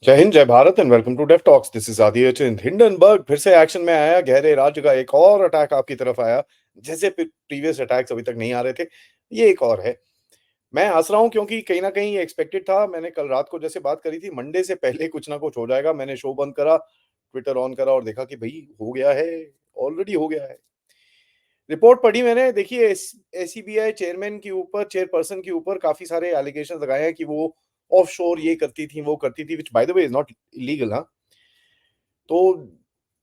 जय Hind, Jai Bharat and welcome to Dave Talks. This is Aditya Chint. Hindenburg फिर से एक्शन में आया। गहरे राज्य का एक और अटैक आपकी तरफ आया। जैसे प्रीवियस अटैक्स अभी तक नहीं आ रहे थे, ये एक और है। मैं हंस रहा हूं क्योंकि कहीं ना कहीं ये एक्सपेक्टेड था। मैंने कल रात को जैसे बात करी थी, मंडे से पहले कुछ ना कुछ हो जाएगा। मैंने शो बंद करा, ट्विटर ऑन करा और देखा कि भाई हो गया है, ऑलरेडी हो गया है। रिपोर्ट पढ़ी मैंने, देखिए एसीबीआई चेयरमैन के ऊपर, चेयरपर्सन के ऊपर काफी सारे एलिगेशन लगाए हैं कि वो ऑफशोर ये करती थी, वो करती थी, which by the way is not illegal. हाँ, तो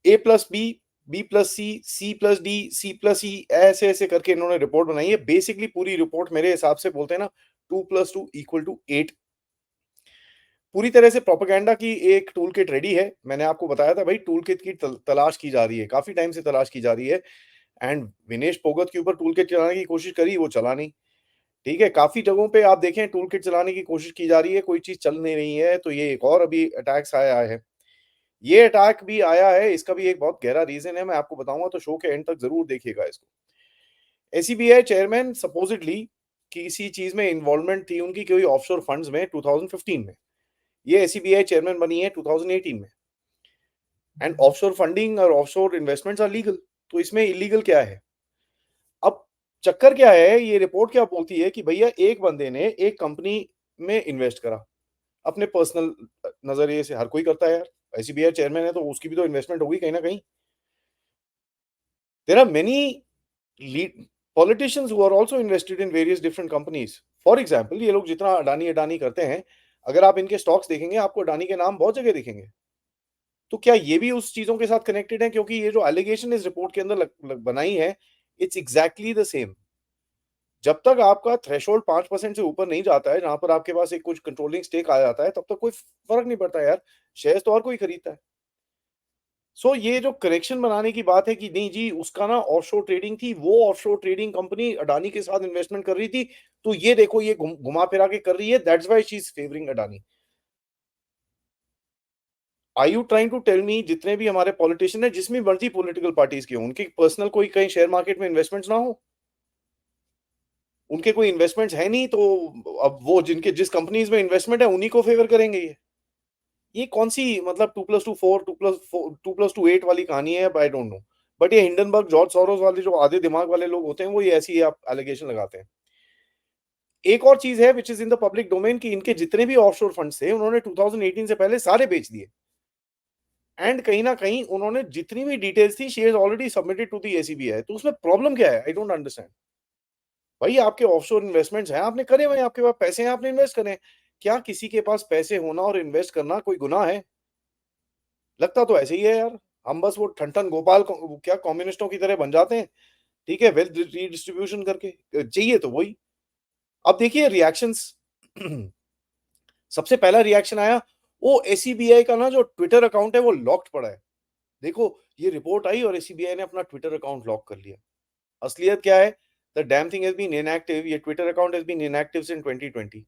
A plus B, B plus C, C plus D, C plus E, ऐसे ऐसे करके इन्होंने रिपोर्ट बनाई है। बेसिकली पूरी रिपोर्ट मेरे हिसाब से बोलते हैं ना, 2+2=8। पूरी तरह से प्रोपेगेंडा की एक टूल किट रेडी है। मैंने आपको बताया था भाई, टूल किट की तलाश की जा रही है, काफी टाइम से तलाश की जा रही है। एंड विनेश फोगत के ऊपर टूल किट चलाने की कोशिश करी, वो चला नहीं। ठीक है, काफी जगहों पे आप देखें टूल किट चलाने की कोशिश की जा रही है, कोई चीज चल नहीं रही है। तो ये एक और अभी अटैक्स आया है। ये अटैक भी आया है, इसका भी एक बहुत गहरा रीजन है, मैं आपको बताऊंगा, तो शो के एंड तक जरूर देखिएगा इसको। एसीबीआई चेयरमैन सपोजिटली किसी चीज में इन्वॉल्वमेंट थी उनकी, कोई ऑफशोर फंड्स में 2015 में। ये एसीबीआई चेयरमैन बनी है 2018 में। एंड ऑफशोर फंडिंग और ऑफशोर इन्वेस्टमेंट्स आर लीगल। तो इसमें इलीगल क्या है? अब चक्कर क्या है, ये रिपोर्ट क्या बोलती है कि भैया एक बंदे ने एक कंपनी में इन्वेस्ट करा अपने पर्सनल नजरिए से। हर कोई करता है यार, एसीबीआई चेयरमैन है तो उसकी भी तो इन्वेस्टमेंट होगी कहीं ना कहीं। There are many politicians who are also invested in various different companies. For example, ये लोग जितना अडानी अडानी करते हैं, अगर आप इनके स्टॉक्स देखेंगे आपको अडानी के नाम बहुत जगह दिखेंगे। तो क्या ये भी उस चीजों के साथ कनेक्टेड है? क्योंकि ये जो एलिगेशन इस रिपोर्ट के अंदर बनाई है, इट्स एग्जैक्टली द सेम। जब तक आपका थ्रेशोल्ड 5% से ऊपर नहीं जाता है, जहां पर आपके पास एक कुछ कंट्रोलिंग स्टेक आ जाता है, तब तक कोई फर्क नहीं पड़ता यार। शेयर्स तो और कोई खरीदता है। सो ये जो करेक्शन बनाने की बात है कि नहीं जी, उसका ना ऑफशोर ट्रेडिंग थी, वो ऑफशोर ट्रेडिंग कंपनी अडानी के साथ इन्वेस्टमेंट कर रही थी, तो ये देखो ये घुमा फिरा के कर रही है, that's why she is favouring Adani. Are you trying to tell me जितने भी हमारे पॉलिटिशियन है, जिसमें मर्जी पॉलिटिकल पार्टीज के हों, उनके पर्सनल कोई कहीं शेयर मार्केट में इन्वेस्टमेंट्स ना हो? उनके कोई इन्वेस्टमेंट्स है नहीं, तो अब वो जिनके जिस कंपनीज में इन्वेस्टमेंट है उन्हीं को फेवर करेंगे। ये कौन सी मतलब 2+2=4, 2+2=8 वाली कहानी है? I don't know. बट ये हिंडनबर्ग, जॉर्ज सोरोस वाले जो आधे दिमाग वाले लोग होते हैं, वो ये ऐसी आप एलिगेशन लगाते हैं। एक और चीज है which is in the public domain कि इनके जितने भी ऑफशोर फंड्स थे, उन्होंने 2018 से पहले सारे बेच दिए। एंड कहीं ना कहीं उन्होंने जितनी भी डिटेल्स थी, she has already submitted to the ACBI. तो उसमें प्रॉब्लम क्या है? I don't understand. भाई आपके ऑफशोर इन्वेस्टमेंट्स हैं, आपने करे हुए हैं, आपके पास पैसे हैं, आपने इन्वेस्ट करें। क्या किसी के पास पैसे होना और इन्वेस्ट करना कोई गुनाह है? लगता तो ऐसे ही है यार। हम बस वो ठन ठन गोपाल क्या कम्युनिस्टों की तरह बन जाते हैं। ठीक है, वेल्थ रीडिस्ट्रीब्यूशन करके चाहिए तो वही। अब देखिए रिएक्शंस। सबसे पहला रिएक्शन आया, वो एसीबीआई का ना जो ट्विटर अकाउंट है वो लॉक्ड पड़ा है। देखो, ये रिपोर्ट आई और एसीबीआई ने अपना ट्विटर अकाउंट लॉक कर लिया। असलियत क्या है? The damn thing has been inactive. ये Twitter account has been inactive since 2020।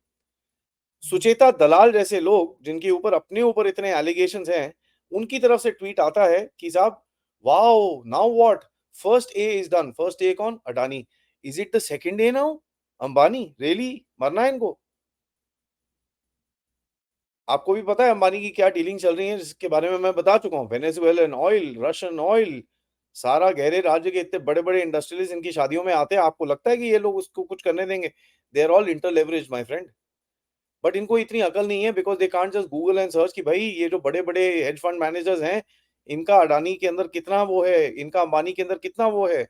Sucheta Dalal जैसे लोग जिनके ऊपर अपने ऊपर इतने एलिगेशंस हैं, उनकी तरफ से ट्वीट आता है कि साहब, wow, now what, first A is done. First A कौन? Adani. Is it the second A now? Ambani? Really मरना है इनको? आपको भी पता है अंबानी की क्या डीलिंग चल रही है, जिसके बारे में मैं बता चुका हूँ। वेनेजुएलन ऑयल, रशियन ऑयल, सारा गहरे राज्य के इतने बड़े बड़े इंडस्ट्रियलिस्ट इनकी शादियों में आते हैं। आपको लगता है कि ये लोग उसको कुछ करने देंगे? They are all inter leverage my friend. But इनको इतनी अकल नहीं है, because they can't just Google and search कि भाई ये जो बड़े बड़े हेज फंड मैनेजर्स हैं, इनका अडानी के अंदर कितना वो है, इनका अंबानी के अंदर कितना वो है।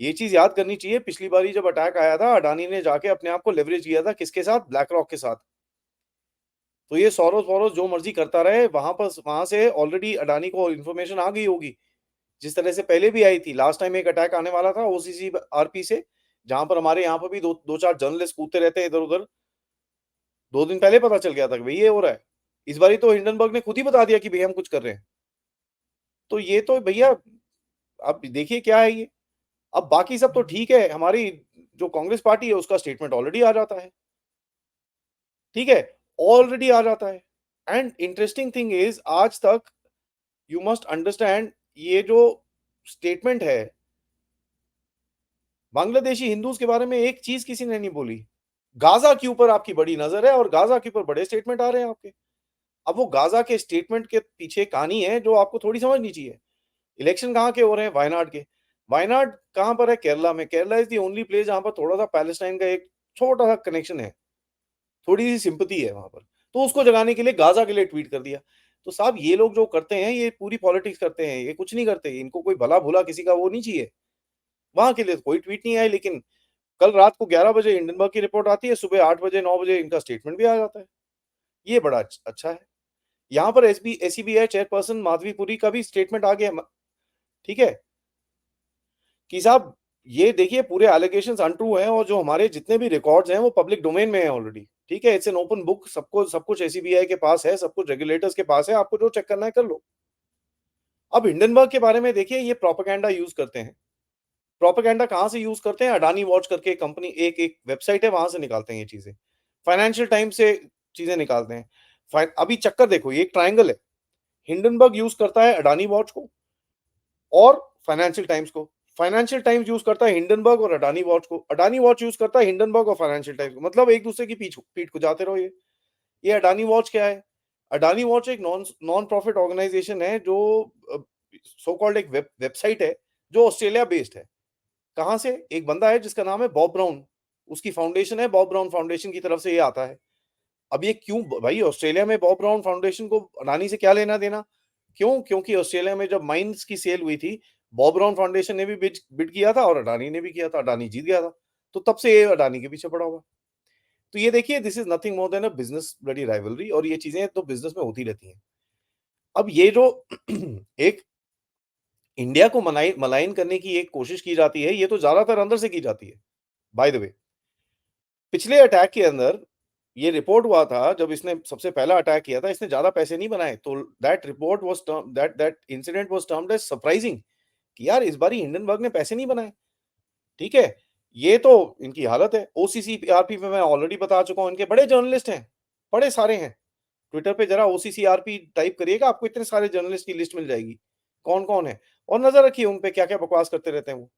ये चीज याद करनी चाहिए। पिछली बारी जब अटैक आया था, अडानी ने जाके अपने आप को लेवरेज किया था किसके साथ? ब्लैक रॉक के साथ। तो ये सोरोस वोरोस जो मर्जी करता रहे, वहां पर वहां से ऑलरेडी अडानी को इन्फॉर्मेशन आ गई होगी। जिस तरह से पहले भी आई थी, लास्ट टाइम एक अटैक आने वाला था ओसीसी आरपी से, जहां पर हमारे यहाँ पर भी दो चार जर्नलिस्ट कूदते रहते हैं इधर उधर। 2 दिन पहले पता चल गया था कि भाई ये हो रहा है। इस बारी तो हिंडनबर्ग ने खुद ही बता दिया कि भैया हम कुछ कर रहे हैं। तो ये तो भैया, अब देखिए क्या है ये। अब बाकी सब तो ठीक है, हमारी जो कांग्रेस पार्टी है उसका स्टेटमेंट ऑलरेडी आ जाता है। ठीक है, ऑलरेडी आ जाता है। एंड इंटरेस्टिंग थिंग इज, आज तक यू मस्ट अंडरस्टैंड, ये जो स्टेटमेंट है, बांग्लादेशी हिंदूज के बारे में एक चीज किसी ने नहीं बोली। गाजा के ऊपर आपकी बड़ी नजर है और गाजा के ऊपर बड़े स्टेटमेंट आ रहे हैं आपके। अब वो गाज़ा के स्टेटमेंट के पीछे कहानी है जो आपको थोड़ी समझनी चाहिए। इलेक्शन कहाँ के हो रहे हैं? वायनाड के। वायनाड कहाँ पर है? केरला में। Kerala is the only place जहाँ पर थोड़ा-सा पैलेस्टाइन का एक छोटा-सा कनेक्शन है। थोड़ी-सी सिम्पैथी है वहाँ पर। तो उसको जगाने के लिए गाज़ा के लिए ट्वीट कर दिया। तो साहब ये लोग जो करते हैं ये पूरी पॉलिटिक्स करते हैं, ये कुछ नहीं करते। इनको कोई भला-भुला किसी का वो नहीं चाहिए। वहाँ के लिए तो कोई ट्वीट नहीं आई, लेकिन कल रात को 11 बजे हिंडनबर्ग की रिपोर्ट आती है, सुबह 8 बजे 9 बजे इनका स्टेटमेंट भी आ जाता है। ये बड़ा अच्छा है। यहाँ पर एसीबीआई चेयरपर्सन माधवी पुरी का भी स्टेटमेंट आ गया, ठीक है? कि साहब ये देखिए पूरे एलिगेशंस अनट्रू हैं और जो हमारे जितने भी रिकॉर्ड्स हैं वो पब्लिक डोमेन में हैं ऑलरेडी। ठीक है? इट्स एन ओपन बुक, सबको सब कुछ एसीबीआई के पास है, सब कुछ रेगुलेटर्स के पास है, आपको जो चेक करना है कर लो। अब हिंडनबर्ग के बारे में देखिए, ये प्रोपेगेंडा यूज़ करते हैं। प्रोपेगेंडा कहाँ से यूज़ करते हैं? अडानी वॉच करके कंपनी एक एक वेबसाइट है, वहाँ से निकालते हैं ये चीज़ें। फाइनेंशियल टाइम्स से चीज़ें निकालते हैं। अभी चक्कर देखो, ये एक ट्रायंगल है। हिंडनबर्ग यूज़ करता है अडानी वॉच को और फाइनेंशियल टाइम्स को। फाइनेंशियल टाइम्स यूज़ करता है हिंडनबर्ग और अडानी वॉच को। अडानी वॉच यूज़ करता है हिंडनबर्ग और फाइनेंशियल टाइम्स को। मतलब एक-दूसरे की पीठ को जाते रहो ये। ये अडानी वॉच क्या है? अडानी वॉच एक नॉन प्रॉफिट ऑर्गनाइज़ेशन है जो अ, सो कॉल्ड एक वेबसाइट है जो ऑस्ट्रेलिया बेस्ड है। कहाँ से? एक बंदा है जिसका नाम है बॉब ब्राउन। उसकी फाउंडेशन है, बॉब ब्राउन फाउंडेशन की तरफ से ये आता है। अब ये क्यों भाई, ऑस्ट्रेलिया में बॉब ब्राउन फाउंडेशन को अडानी से क्या लेना-देना? क्यों? क्योंकि ऑस्ट्रेलिया में जब माइन्स की सेल हुई थी, बॉब ब्राउन फाउंडेशन ने भी बिड बिड किया था और अडानी ने भी किया था, अडानी जीत गया था। तो तब से ये अडानी के पीछे पड़ा हुआ है। तो ये देखिए, this is nothing more than a business bloody rivalry और ये चीज़ें तो बिज़नेस में होती रहती हैं। अब ये जो एक इंडिया को मलाइन करने की एक कोशिश की जाती है, ये तो ज़्यादातर अंदर से की जाती है, बाय द वे। पिछले अटैक के अंदर ये रिपोर्ट हुआ था, जब इसने सबसे पहला अटैक किया था, इसने ज़्यादा पैसे नहीं बनाए, तो that report was term that incident was termed as surprising कि यार इस बारी हिंडनबर्ग ने पैसे नहीं बनाए, ठीक है? ये तो इनकी हालत है। ओसीसीआरपी में मैं ऑलरेडी बता चुका हूँ, इनके बड़े जर्नलिस्ट हैं, बड़े सारे हैं। ट्विटर पे ज़रा ओसीसीआरपी टाइप करिएगा, आपको इतने सारे जर्नलिस्ट की लिस्ट मिल जाएगी, कौन-कौन है। और नज़र रखिए उन पे क्या-क्या बकवास करते रहते हैं वो।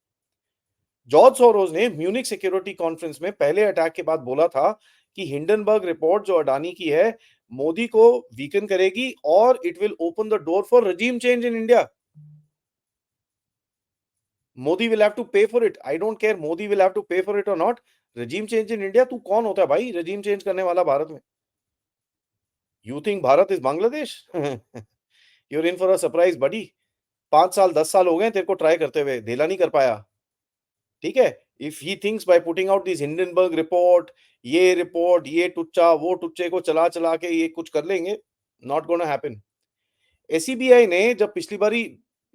जॉर्ज सोरोस ने म्यूनिख सिक्योरिटी कॉन्फ्रेंस में पहले अटैक के बाद बोला था कि हिंडनबर्ग रिपोर्ट जो अडानी की है, मोदी को वीकन करेगी और it will open the door for regime change in India. Modi will have to pay for it. I don't care Modi will have to pay for it और not. regime change in India, तू कौन होता है भाई regime change करने वाला भारत में? You think Bharat is Bangladesh? You are in for a surprise buddy. 5 साल 10 साल हो गए तेरे को ट्राई करते हुए, ढेला नहीं कर पाया। ठीक है? If he thinks by putting out this Hindenburg report, ये टुच्चा, वो टुच्चे को चला-चला के ये कुछ कर लेंगे, नॉट गोना हैपन। एसीबीआई ने जब पिछली बारी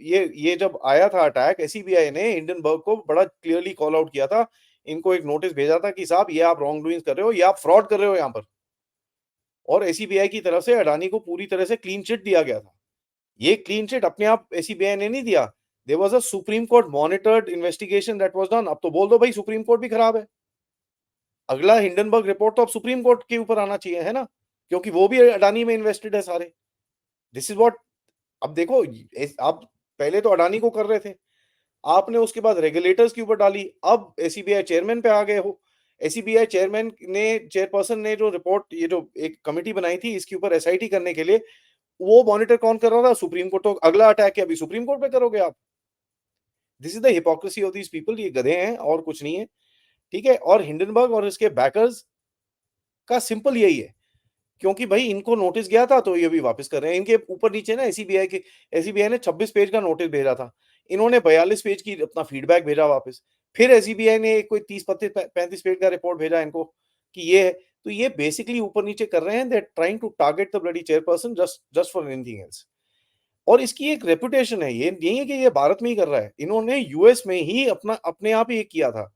ये जब आया था अटैक, एसीबीआई ने हिंडनबर्ग को बड़ा क्लियरली कॉल आउट किया था। इनको एक नोटिस भेजा था कि साहब ये आप रॉन्ग डूइंग्स कर रहे हो, ये आप फ्रॉड कर रहे हो यहाँ पर। और एसीबीआई की तरफ से अडानी को पूरी तरह से क्लीन चिट दिया गया था। ये क्लीन चिट अपने आप एसीबीआई ने नहीं दिया। There was a Supreme Court monitored investigation that was done. अब तो बोल दो भाई सुप्रीम कोर्ट भी खराब है। अगला हिंडनबर्ग रिपोर्ट तो अब सुप्रीम कोर्ट के ऊपर आना चाहिए, है ना? क्योंकि वो भी अडानी में इन्वेस्टेड है सारे। This is what. अब देखो आप पहले तो अडानी को कर रहे थे। आपने उसके बाद रेगुलेटर्स के ऊपर डाली, अब एसीबीआई चेयरमैन पे आ गए हो। एसीबीआई चेयरपर्सन ने जो रिपोर्ट, ये जो एक कमिटी बनाई थी इसके ऊपर एसआईटी करने के लिए, वो मॉनिटर कौन कर रहा था? Supreme court. तो अगला अटैक है अभी सुप्रीम कोर्ट पे करोगे आप। This is the hypocrisy of these people. ये गधे हैं और कुछ नहीं है, ठीक है? और हिंडनबर्ग और इसके बैकर्स का सिंपल यही है, क्योंकि भाई इनको नोटिस गया था तो ये भी वापस कर रहे हैं। इनके ऊपर-नीचे ना एसीबीआई ने 26 पेज का नोटिस भेजा था। इन्होंने 42 पेज की अपना फीडबैक भेजा वापस। फिर एसीबीआई ने कोई 30 पत्ती 35 पेज का रिपोर्ट भेजा इनको कि ये है। तो ये बेसिकली ऊपर-नीचे कर रहे हैं। They are trying to target the bloody chairperson just just for anything else. और इसकी एक रेपुटेशन है, ये नहीं है कि ये भारत में ही कर रहा है। इन्होंने यूएस में ही अपने आप ही एक किया था।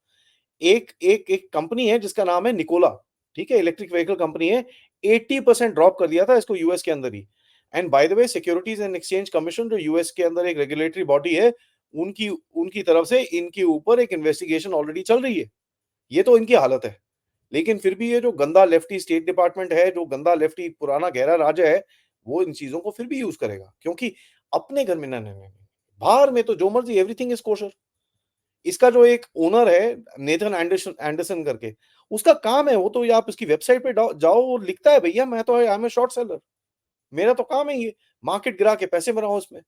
एक कंपनी है जिसका नाम है निकोला, ठीक है? इलेक्ट्रिक व्हीकल कंपनी है। 80% ड्रॉप कर दिया था इसको यूएस के अंदर ही। And by the way securities and exchange commission जो यूएस के अंदर एक रेगुलेटरी बॉडी है, उनकी उनकी तरफ से इनके ऊपर एक इन्वेस्टिगेशन ऑलरेडी चल रही है। ये तो इनकी हालत है। लेकिन फिर भी ये जो गंदा लेफ्टी स्टेट डिपार्टमेंट है, जो गंदा लेफ्टी पुराना गहरा राज है, वो इन चीज़ों को फिर भी यूज़ करेगा। क्योंकि अपने घर में न न न बाहर में तो जो मर्ज़ी एवरीथिंग इज़ कोशर। इसका जो एक ओनर है नेथन एंडरसन एंडरसन करके, उसका काम है वो तो, या आप इसकी वेबसाइट पे जाओ, वो लिखता है भैया मैं तो I am a short seller. मेरा तो काम है ये, मार्केट गिरा के पैसे बनाओ उसमें,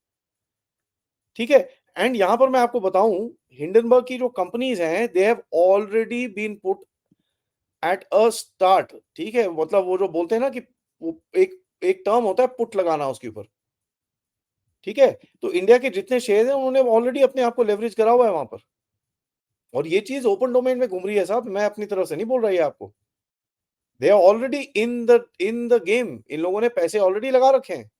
ठीक है? एंड यहाँ पर मैं आपको बताऊँ, हिंडनबर्ग की जो कंपनीज़ हैं, they have already been put at a start, ठीक है? मतलब वो जो बोलते हैं ना कि वो एक एक टर्म होता है पुट लगाना उसके ऊपर, ठीक है? तो इंडिया के जितने शेयर हैं, उन्होंने ऑलरेडी अपने आप को लेवरेज करा हुआ है वहाँ पर, और ये चीज़ ओपन डोमेन में घूम रही है साहब, मैं अपनी तरफ से नहीं बोल रहा ये आपको। They are already in the game, इन लोगों ने पैसे ऑलरेडी लगा रखे हैं।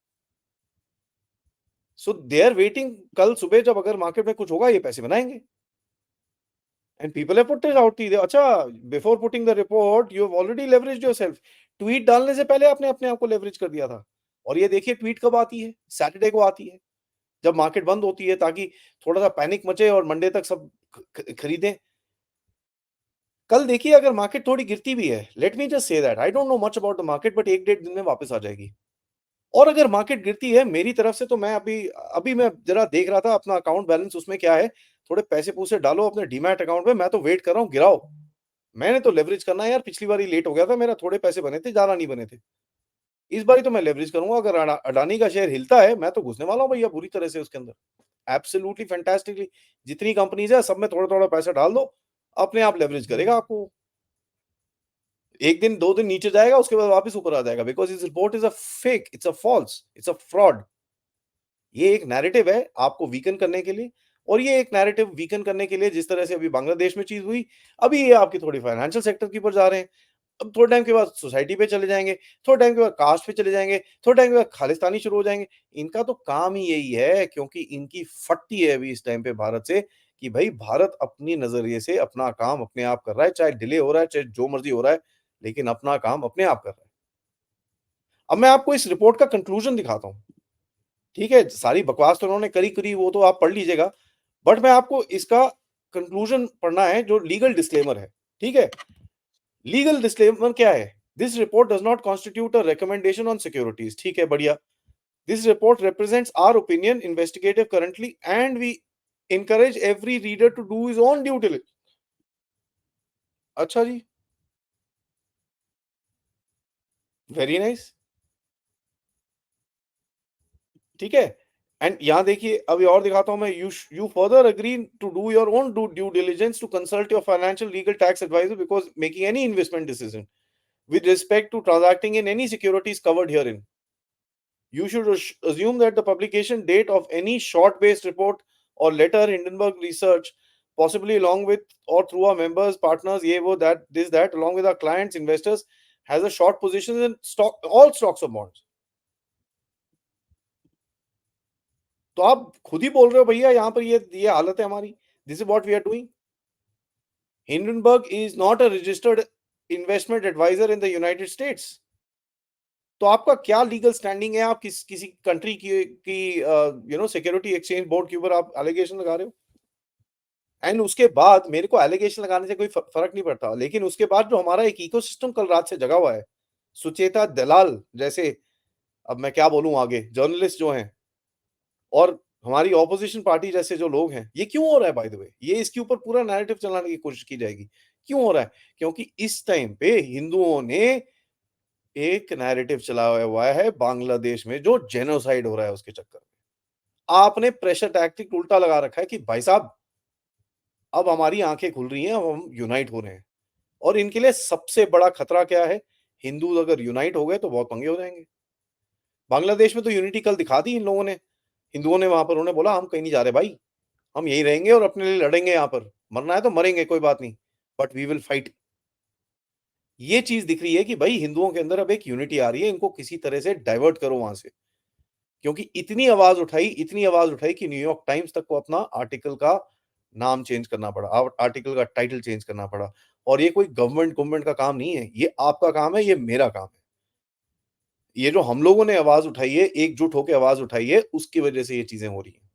सो दे आर वेटिंग, कल सुबह जब अगर मार्केट में कुछ होगा, ये पैसे बनाएँगे। And people have put it out कि अच्छा, before putting the report you have already leveraged yourself. Tweet डालने से पहले आपने अपने आप को लेवरेज कर दिया था। और ये देखिए ट्वीट कब आती है? सैटरडे को आती है, जब मार्केट बंद होती है, ताकि थोड़ा-सा पैनिक मचे और मंडे तक सब ख ख खरीदें। कल देखिए अगर मार्केट थोड़ी गिरती भी है, let me just say that I don't know much about the market, but 1 डेढ़ दिन में वापस आ जाएगी। और अगर मार्केट गिरती है, मेरी तरफ से तो मैं अभी अभी मैं ज़रा देख रहा था अपना अकाउंट बैलेंस, उसमें क्या है, थोड़े पैसे-पूसे डालो अपने डीमैट अकाउंट में, मैं तो वेट कर रहा हूँ गिराओ। मैंने तो लेवरेज करना है यार, पिछली बारी लेट हो गया था, मेरा थोड़े पैसे बने थे, ज़्यादा नहीं बने थे। इस बारी तो मैं लेवरेज करूँगा, अगर अडानी का शेयर हिलता है, मैं तो घुसने वाला हूँ भैया पूरी तरह से उसके अंदर। एब्सोल्यूटली फैंटास्टिकली, जितनी कंपनीज़ है सब में थोड़ा-थोड़ा पैसा डाल दो, अपने आप लेवरेज करेगा आपको। 1 दिन, 2 दिन नीचे जाएगा, उसके बाद वापस ऊपर आ जाएगा, because this report is a fake, it's a false, it's a fraud. ये एक नैरेटिव है आपको वीकन करने के लिए, और ये एक नैरेटिव वीकन करने के लिए जिस तरह से अभी बांग्लादेश में चीज़ हुई, अभी ये आपकी थोड़ी फाइनेंशियल सेक्टर के ऊपर जा रहे हैं। अब थोड़े टाइम के बाद सोसाइटी पे चले जाएँगे, थोड़े टाइम के बाद कास्ट पे चले जाएँगे, थोड़े टाइम के बाद खालिस्तानी शुरू हो जाएँगे। इनका तो काम ही यही है, क्योंकि इनकी फटती है अभी इस टाइम पे भारत से, कि भई भारत अपनी नज़रिए से अपना काम अपने आप कर रहा है, चाहे डिले हो रहा है, चाहे जो मर्ज़ी हो रहा है, लेकिन अपना काम अपने आप कर रहा है। अब मैं आपको इस रिपोर्ट का कंक्लूज़न दिखाता हूँ, ठीक है? सारी बकवास तो उन्होंने करी, वो तो आप पढ़ लीजिएगा, बट मैं आपको इसका कंक्लूज़न पढ़ना है जो लीगल डिस्क्लेमर है, ठीक है? लीगल डिस्क्लेमर क्या है? This report does not constitute a recommendation on securities, ठीक है, बढ़िया। This report represents our opinion investigative currently and we encourage every reader to do his own due diligence. अच्छा जी, वेरी नाइस, ठीक है। And यहाँ देखिए अभी और दिखाता हूँ मैं, you further agree to do your own due diligence to consult your financial legal tax adviser before making any investment decision with respect to transacting in any securities covered herein. You should assume that the publication date of any short-based report or letter Hindenburg research, possibly along with or through our members, partners, ye wo, that this that, along with our clients, investors, has a short position in stock, all stocks or bonds. तो आप खुद ही बोल रहे हो भैया यहाँ पर ये हालत है हमारी. This is what we are doing. Hindenburg is not a registered investment advisor in the United States. तो आपका क्या लीगल स्टैंडिंग है? आप किसी कंट्री की सिक्योरिटी एक्सचेंज बोर्ड के ऊपर आप एलिगेशन लगा रहे हो? एंड उसके बाद मेरे को एलिगेशन लगाने से कोई फर्क नहीं पड़ता, लेकिन उसके बाद जो हमारा एक इकोसिस्टम कल रात से जगा हुआ है, सुचेता दलाल जैसे, अब मैं क्या बोलूं आगे, जर्नलिस्ट जो हैं, और हमारी ऑपोजिशन पार्टी जैसे जो लोग हैं, ये क्यों हो रहा है बाय द वे? ये इसके ऊपर पूरा नैरेटिव चलाने की कोशिश की जाएगी। क्यों हो रहा है? क्योंकि इस टाइम पे हिंदुओं ने एक नैरेटिव चलाया हुआ है बांग्लादेश में, जो जेनोसाइड हो रहा है उसके चक्कर में। आपने प्रेशर टैक्टिक उल्टा लगा रखा है कि भाई साहब, अब हमारी आँखें खुल रही हैं, अब हम यूनाइट हो रहे हैं, और इनके लिए सबसे बड़ा खतरा क्या है? हिंदू अगर यूनाइट हो गए तो बहुत पंगे हो जाएँगे। बांग्लादेश में तो यूनिटी कल दिखा दी इन लोगों ने। हिंदुओं ने वहाँ पर उन्हें बोला हम कहीं नहीं जा रहे भाई, हम यहीं रहेंगे और अपने लिए लड़ेंगे यहाँ पर। मरना है तो मरेंगे, कोई बात नहीं, बट वी विल फाइट। ये चीज़ दिख रही है कि भाई हिंदुओं के अंदर अब एक यूनिटी आ रही है, इनको किसी तरह से डाइवर्ट करो वहाँ से। क्योंकि इतनी आवाज़ उठाई कि न्यूयॉर्क टाइम्स तक को अपना आर्टिकल का नाम चेंज करना पड़ा, आर्टिकल का टाइटल चेंज करना पड़ा। और ये कोई गवर्नमेंट का काम नहीं है, ये आपका काम है, ये मेरा काम है। ये जो हम लोगों ने आवाज़ उठाई है, एकजुट होके आवाज़ उठाई है, उसकी वजह से ये चीज़ें हो रही हैं।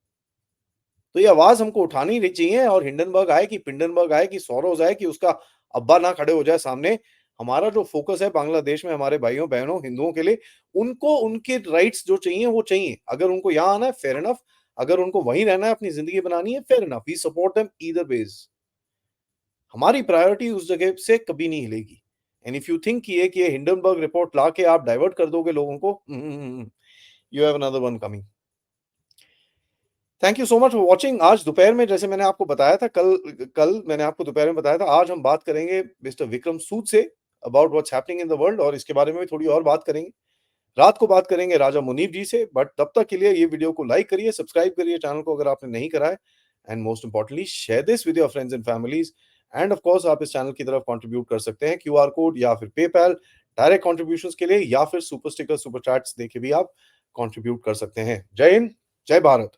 तो ये आवाज़ हमको उठानी नहीं चाहिए, और हिंडनबर्ग आए कि पिंडनबर्ग आए कि सोरोस आए कि उसका अब्बा ना खड़े हो जाए सामने। हमारा जो फ़ोकस है बांग्लादेश में हमारे भाइयों-बहनों, हिंदुओं के लिए, उनको उनके राइट्स जो चाहिए वो चाहिए। अगर उनको यहाँ आना है, फेयर इनफ। अगर उनको वहीं रहना है, अपनी ज़िंदगी बनानी है, fair enough. We support them either ways. हमारी प्रायोरिटी उस जगह से कभी नहीं हिलेगी। एंड इफ यू थिंक कि ये हिंडनबर्ग रिपोर्ट ला के आप डाइवर्ट कर दोगे लोगों को, You have another one coming. Thank you so much for watching. आज दोपहर में जैसे मैंने आपको बताया था, कल कल मैंने आपको दोपहर में बताया था, आज हम बात करेंगे mister Vikram Sood say about what's happening in the world, और इसके बारे में भी थोड़ी और बात करेंगे। रात को बात करेंगे राजा मुनीब जी से, बट तब तक के लिए ये वीडियो को लाइक करिए, सब्सक्राइब करिए चैनल को अगर आपने नहीं करा है, and most importantly share this with your friends and families. End of course आप इस चैनल की तरफ कंट्रीब्यूट कर सकते हैं क्यूआर कोड या फिर पेपैल डायरेक्ट कंट्रीब्यूशंस के लिए, या फिर सुपर स्टिकर सुपर चैट्स देके भी आप कंट्रीब्यूट कर सकते हैं। जय हिंद, जय भारत।